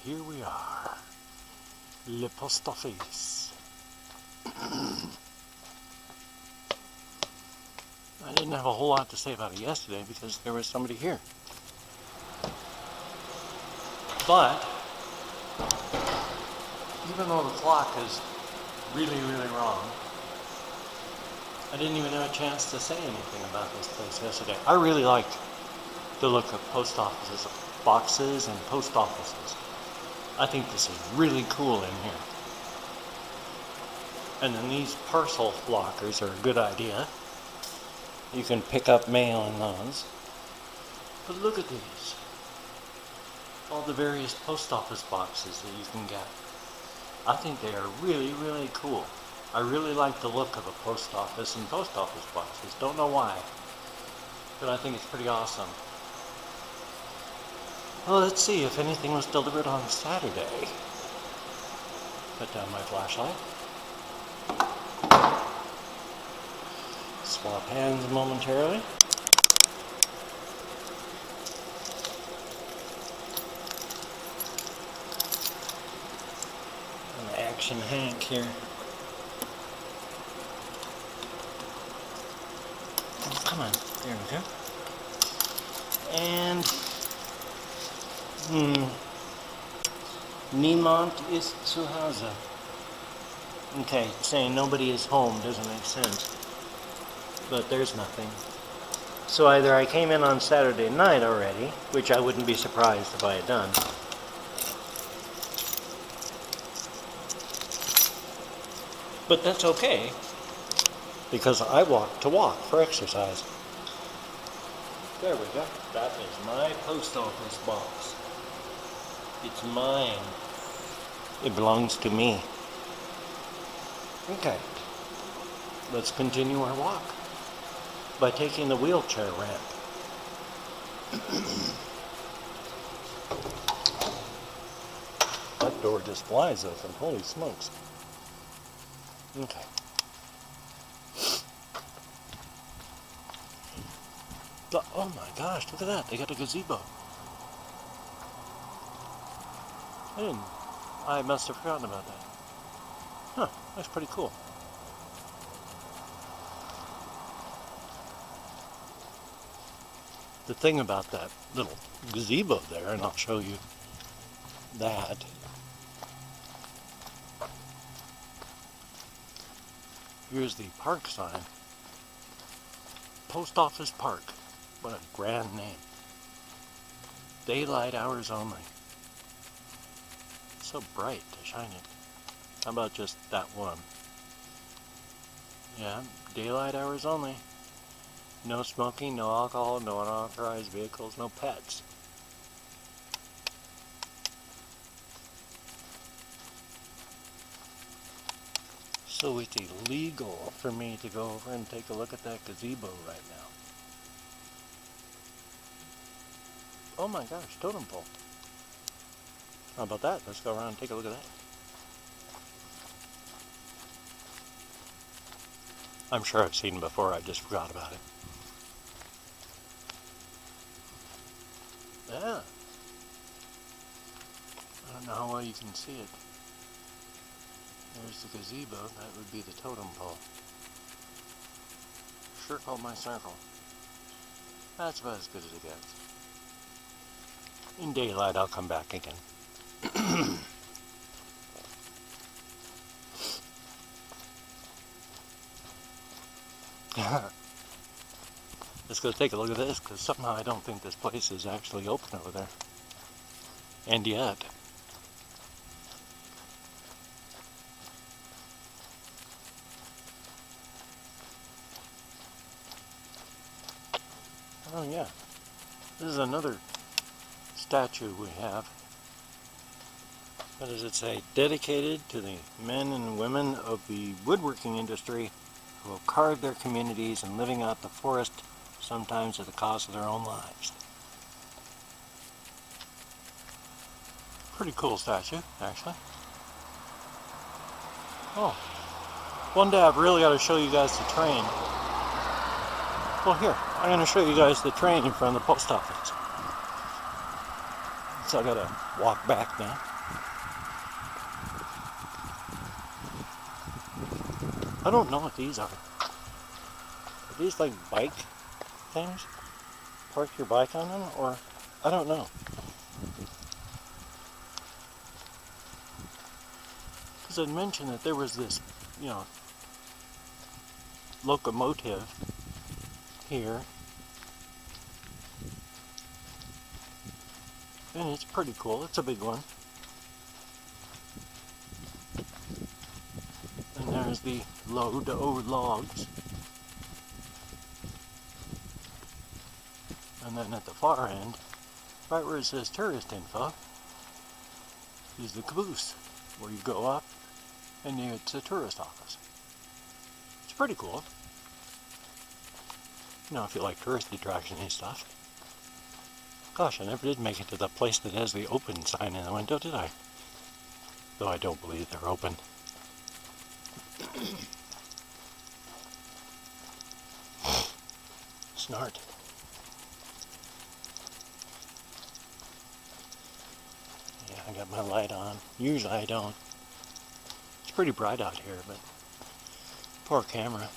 here we are. Le post office. I didn't have a whole lot to say about it yesterday because there was somebody here. But, even though the clock is really, really wrong, I didn't even have a chance to say anything about this place yesterday. I really liked the look of post offices, boxes and post offices. I think this is really cool in here. And then these parcel lockers are a good idea. You can pick up mail in those. But look at these. All the various post office boxes that you can get. I think they are really, really cool. I really like the look of a post office and post office boxes. Don't know why, but I think it's pretty awesome. Well, let's see if anything was delivered on Saturday. Put down my flashlight. Swap hands momentarily. An action Hank here. Oh, come on. There we go. And niemand ist zu Hause. Okay, saying nobody is home doesn't make sense. But there's nothing. So either I came in on Saturday night already, which I wouldn't be surprised if I had done. But that's okay, because I walk to walk for exercise. There we go. That is my post office box. It's mine. It belongs to me. Okay. Let's continue our walk by taking the wheelchair ramp. That door just flies open. Holy smokes. Okay. Oh my gosh, look at that. They got a gazebo. I must have forgotten about that. Huh, that's pretty cool. The thing about that little gazebo there, and I'll show you that. Here's the park sign. Post Office Park. What a grand name. Daylight hours only. It's so bright to shine it. How about just that one? Yeah, daylight hours only. No smoking, no alcohol, no unauthorized vehicles, no pets. So it's illegal for me to go over and take a look at that gazebo right now. Oh my gosh, totem pole. How about that? Let's go around and take a look at that. I'm sure I've seen it before, I just forgot about it. Yeah. I don't know how well you can see it. There's the gazebo, that would be the totem pole. Circle my circle. That's about as good as it gets. In daylight I'll come back again. Let's go take a look at this, because somehow I don't think this place is actually open over there. And yet. Oh yeah, this is another statue we have. What does it say? Dedicated to the men and women of the woodworking industry who have carved their communities and living out the forest, sometimes at the cost of their own lives. Pretty cool statue, actually. Oh, one day I've really got to show you guys the train. Well, here, I'm going to show you guys the train in front of the post office. So I got to walk back now. I don't know what these are. Are these like bike things? Park your bike on them, or I don't know. Because I'd mentioned that there was this, locomotive here. And it's pretty cool. It's a big one. And there's the load of logs. And then at the far end, right where it says tourist info, is the caboose, where you go up and it's a tourist office. It's pretty cool. If you like tourist attraction and stuff. Gosh, I never did make it to the place that has the open sign in the window, did I? Though I don't believe they're open. Snort. Yeah, I got my light on. Usually I don't. It's pretty bright out here, but poor camera.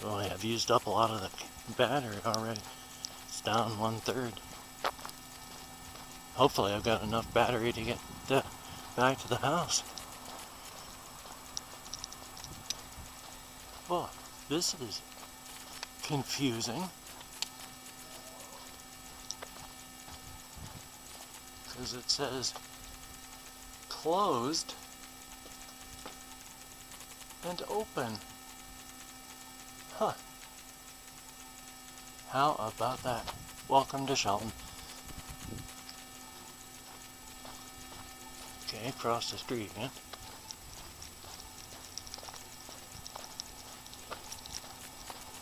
Well, I've used up a lot of the battery already. It's down 1/3. Hopefully I've got enough battery to get back to the house. Well, this is confusing. Because it says closed and open. Huh. How about that? Welcome to Shelton. Okay, across the street again.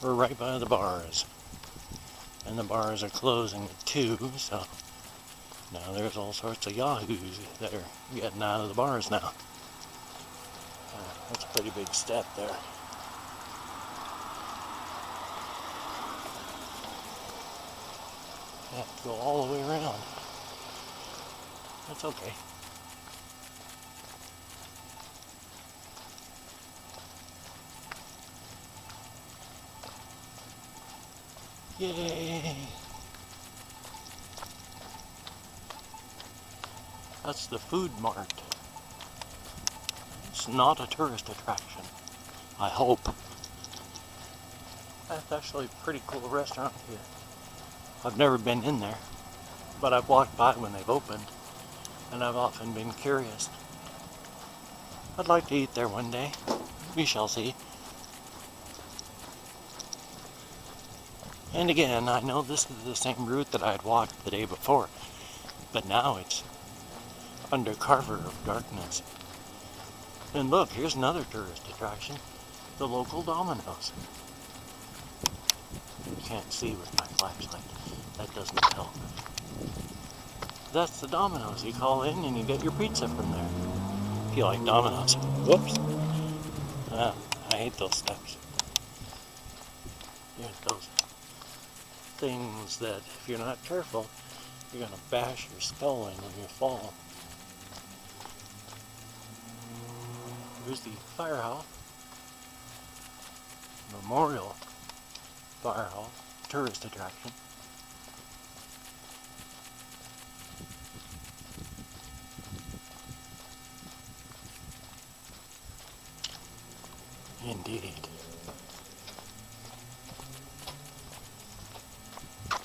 We're right by the bars. And the bars are closing at 2, so now there's all sorts of yahoos that are getting out of the bars now. That's a pretty big step there. I have to go all the way around. That's okay. Yay! That's the food mart. It's not a tourist attraction. I hope. That's actually a pretty cool restaurant here. I've never been in there, but I've walked by when they've opened, and I've often been curious. I'd like to eat there one day. We shall see. And again, I know this is the same route that I had walked the day before, but now it's under cover of darkness. And look, here's another tourist attraction, the local Domino's. You can't see with my flashlight. That doesn't help. That's the Domino's. You call in and you get your pizza from there. If you like Domino's. Whoops. I hate those steps. There's those things that if you're not careful, you're going to bash your skull in when you fall. Here's the firehouse. Memorial firehouse. Tourist attraction. Indeed.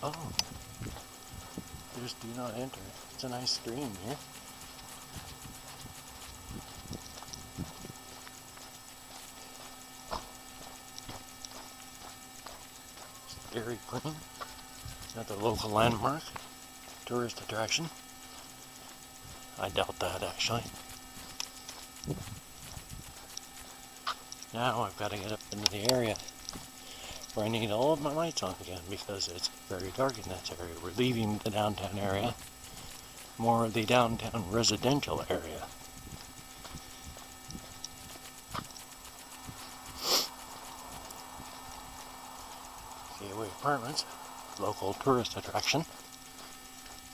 Oh, there's do not enter. It's a nice stream here. It's Dairy Queen at the local landmark, tourist attraction. I doubt that actually. Now I've got to get up into the area where I need all of my lights on again because it's very dark in that area. We're leaving the downtown area, more of the downtown residential area. Gateway Apartments, local tourist attraction.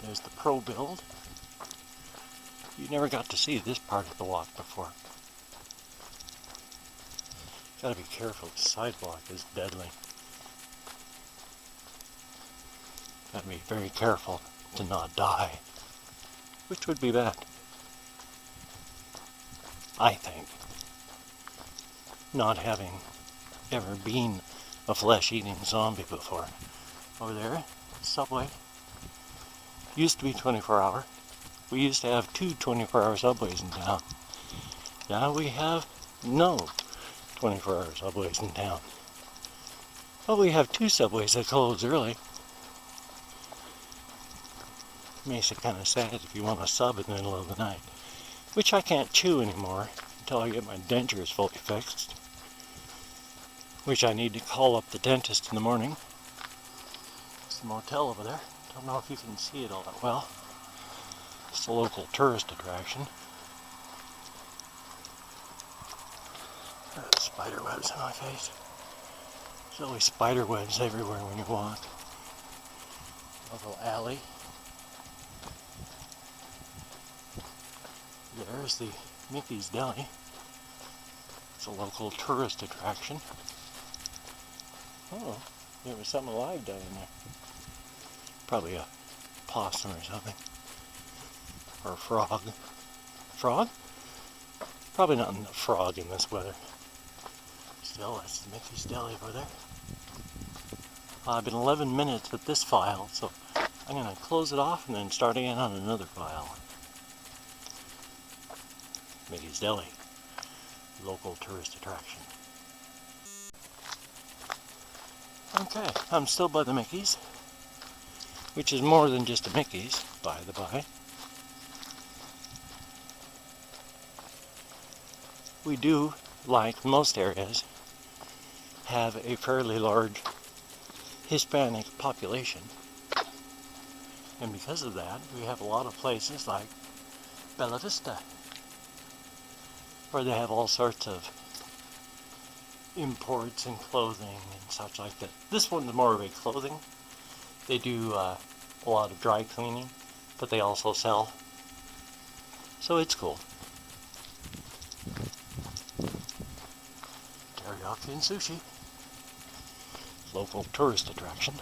There's the Pro Build, You never got to see this part of the walk before. Gotta be careful, the sidewalk is deadly. Gotta be very careful to not die, which would be bad, I think. Not having ever been a flesh-eating zombie before. Over there, subway. Used to be 24-hour. We used to have 2 24-hour subways in town. Now we have no 24-hour subways in town. Well, we have 2 subways that close early. Makes it kind of sad if you want a sub in the middle of the night. Which I can't chew anymore until I get my dentures fully fixed. Which I need to call up the dentist in the morning. It's the motel over there. Don't know if you can see it all that well. It's a local tourist attraction. Spider webs in my face. There's always spider webs everywhere when you walk. A little alley. There's the Mickey's Deli. It's a local tourist attraction. Oh, there was something alive down in there. Probably a possum or something. Or a frog. Frog? Probably not a frog in this weather. Still, that's the Mickey's Deli over there. I've been 11 minutes with this file, so I'm going to close it off and then start again on another file. Mickey's Deli, local tourist attraction. Okay, I'm still by the Mickey's, which is more than just a Mickey's, by the by. We do, like most areas, have a fairly large Hispanic population. And because of that, we have a lot of places like Bella Vista, where they have all sorts of imports and clothing and such like that. This one's more of a clothing. They do a lot of dry cleaning, but they also sell. So it's cool. Teriyaki and sushi. Local tourist attraction.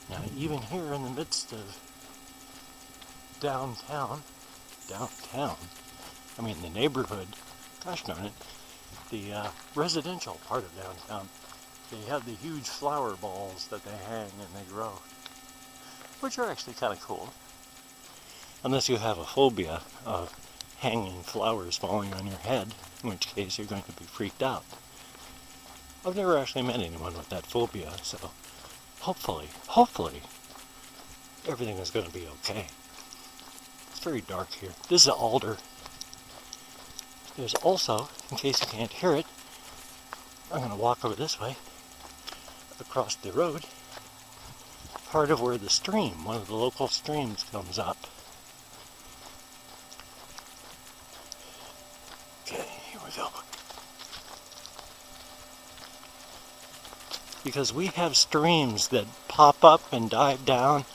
Now even here in the midst of downtown, I mean the neighborhood, gosh darn it, the residential part of downtown, they have the huge flower balls that they hang and they grow, which are actually kind of cool, unless you have a phobia of hanging flowers falling on your head, in which case you're going to be freaked out. I've never actually met anyone with that phobia, so hopefully, everything is going to be okay. It's very dark here. This is an alder. There's also, in case you can't hear it, I'm going to walk over this way, across the road, part of where the stream, one of the local streams, comes up. Okay, here we go. Because we have streams that pop up and dive down,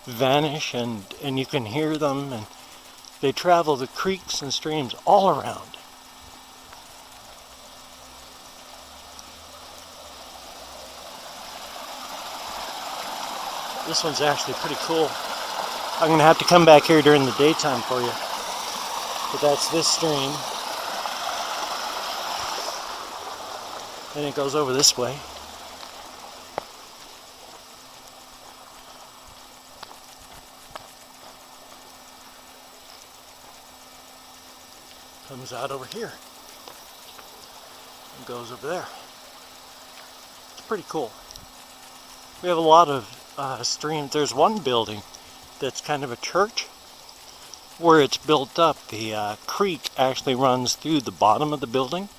vanish, and you can hear them, and they travel the creeks and streams all around. This one's actually pretty cool. I'm going to have to come back here during the daytime for you. But that's this stream. And it goes over this way. Comes out over here. And goes over there. It's pretty cool. We have a lot of streams. There's one building that's kind of a church where it's built up. The creek actually runs through the bottom of the building,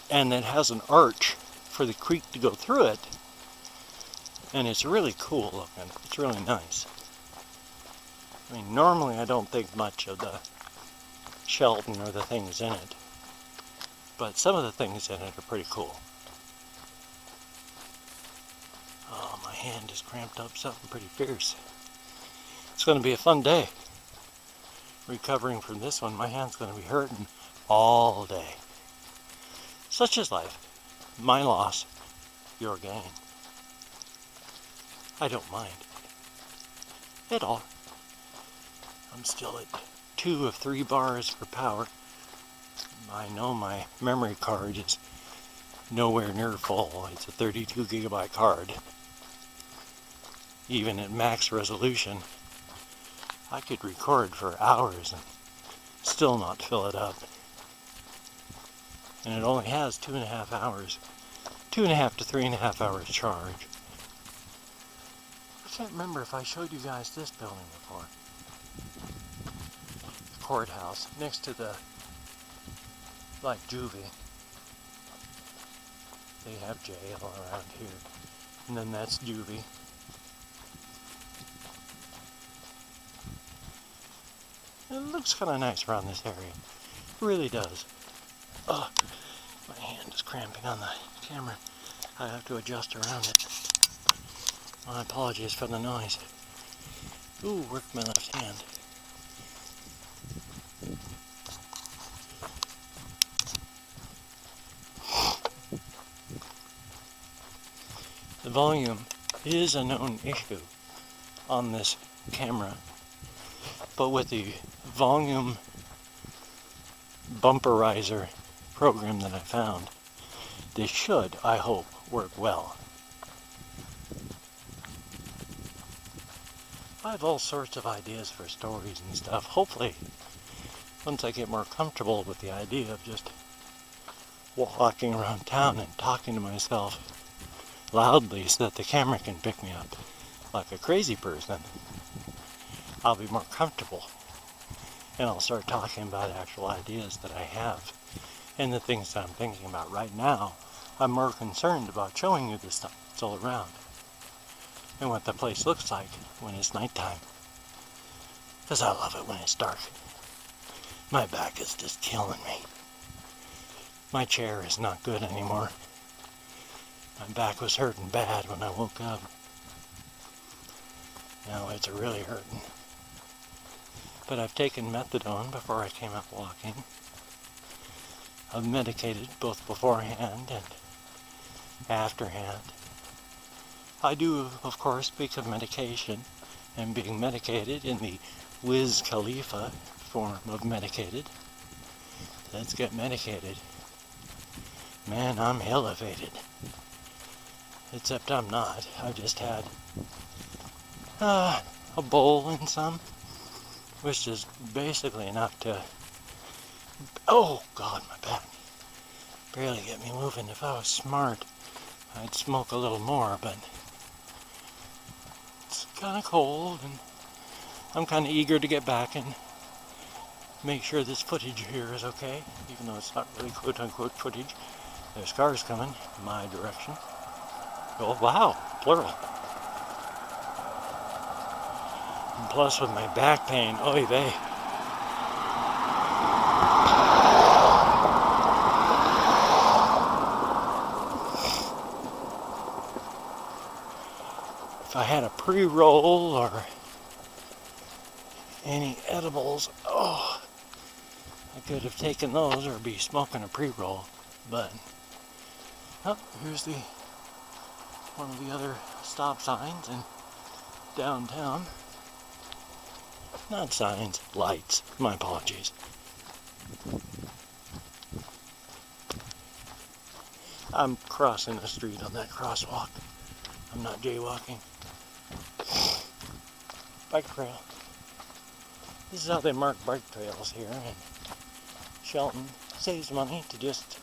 and it has an arch for the creek to go through it, and it's really cool looking. It's really nice. I mean, normally I don't think much of the Shelton or the things in it, but some of the things in it are pretty cool. Oh, my hand is cramped up something pretty fierce. It's going to be a fun day. Recovering from this one, my hand's going to be hurting all day. Such is life. My loss, your gain. I don't mind at all. I'm still at 2 of 3 bars for power. I know my memory card is nowhere near full. It's a 32 gigabyte card. Even at max resolution, I could record for hours and still not fill it up. And it only has 2.5 hours, 2.5 to 3.5 hours charge. I can't remember if I showed you guys this building before. The courthouse, next to the, like, juvie. They have jail around here. And then that's juvie. It looks kind of nice around this area. It really does. Oh, my hand is cramping on the camera. I have to adjust around it. My apologies for the noise. Ooh, worked my left hand. The volume is a known issue on this camera, but with the volume bumperizer program that I found, this should, I hope, work well. I have all sorts of ideas for stories and stuff. Hopefully, once I get more comfortable with the idea of just walking around town and talking to myself loudly so that the camera can pick me up like a crazy person, I'll be more comfortable. And I'll start talking about actual ideas that I have and the things that I'm thinking about right now. I'm more concerned about showing you the stuff that's all around and what the place looks like when it's nighttime. Because I love it when it's dark. My back is just killing me. My chair is not good anymore. My back was hurting bad when I woke up. Now it's really hurting. But I've taken methadone before I came out walking. I've medicated both beforehand and afterhand. I do, of course, speak of medication and being medicated in the Wiz Khalifa form of medicated. Let's get medicated. Man, I'm elevated. Except I'm not. I just had a bowl and some, which is basically enough to, oh God, my back, barely get me moving. If I was smart, I'd smoke a little more, but it's kind of cold, and I'm kind of eager to get back and make sure this footage here is okay, even though it's not really quote-unquote footage. There's cars coming my direction. Oh, wow, plural. And plus, with my back pain, oy vey. If I had a pre-roll or any edibles, oh, I could have taken those or be smoking a pre-roll. But, oh, here's one of the other stop signs in downtown. Not signs, lights. My apologies. I'm crossing the street on that crosswalk. I'm not jaywalking. Bike trail. This is how they mark bike trails here in Shelton. Saves money to just,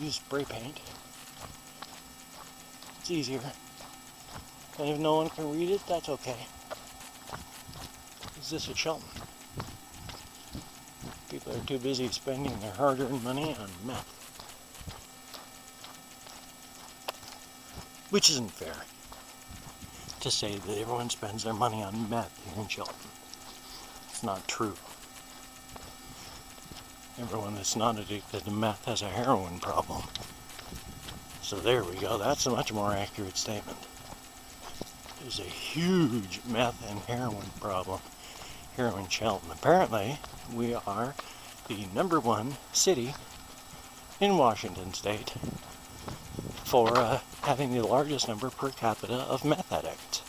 use spray paint. It's easier. And if no one can read it, that's okay. Is this at Shelton? People are too busy spending their hard-earned money on meth. Which isn't fair to say that everyone spends their money on meth here in Shelton. It's not true. Everyone that's not addicted to meth has a heroin problem. So there we go. That's a much more accurate statement. There's a huge meth and heroin problem here in Shelton. Apparently, we are the #1 city in Washington State for having the largest number per capita of meth addicts.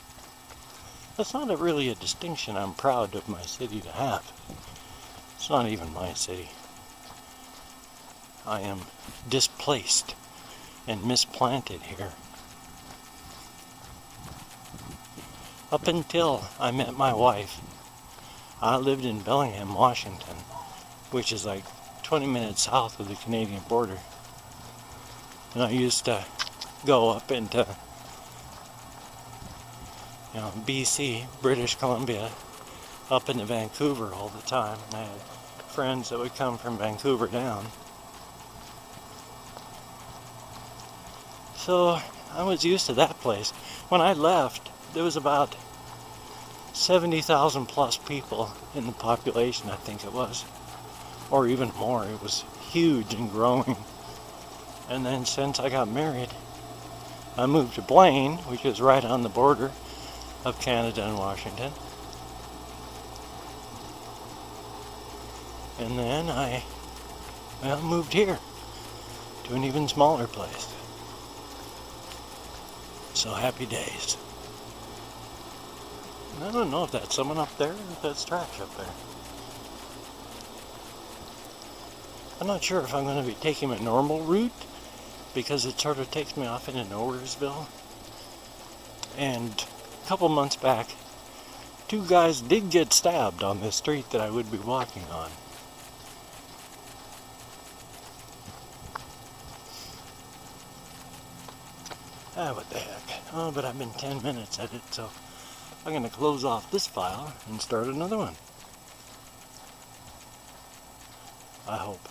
That's not really a distinction I'm proud of my city to have. It's not even my city. I am displaced and misplanted here. Up until I met my wife, I lived in Bellingham, Washington, which is like 20 minutes south of the Canadian border. And I used to go up into, BC, British Columbia, up into Vancouver all the time. And I had friends that would come from Vancouver down. So I was used to that place. When I left, there was about 70,000 plus people in the population, I think it was, or even more. It was huge and growing. And then since I got married, I moved to Blaine, which is right on the border of Canada and Washington. And then I moved here to an even smaller place. So happy days. I don't know if that's someone up there or if that's trash up there. I'm not sure if I'm going to be taking a normal route because it sort of takes me off into Nowheresville. And a couple months back, 2 guys did get stabbed on the street that I would be walking on. What the heck. Oh, but I've been 10 minutes at it, so I'm going to close off this file and start another one. I hope.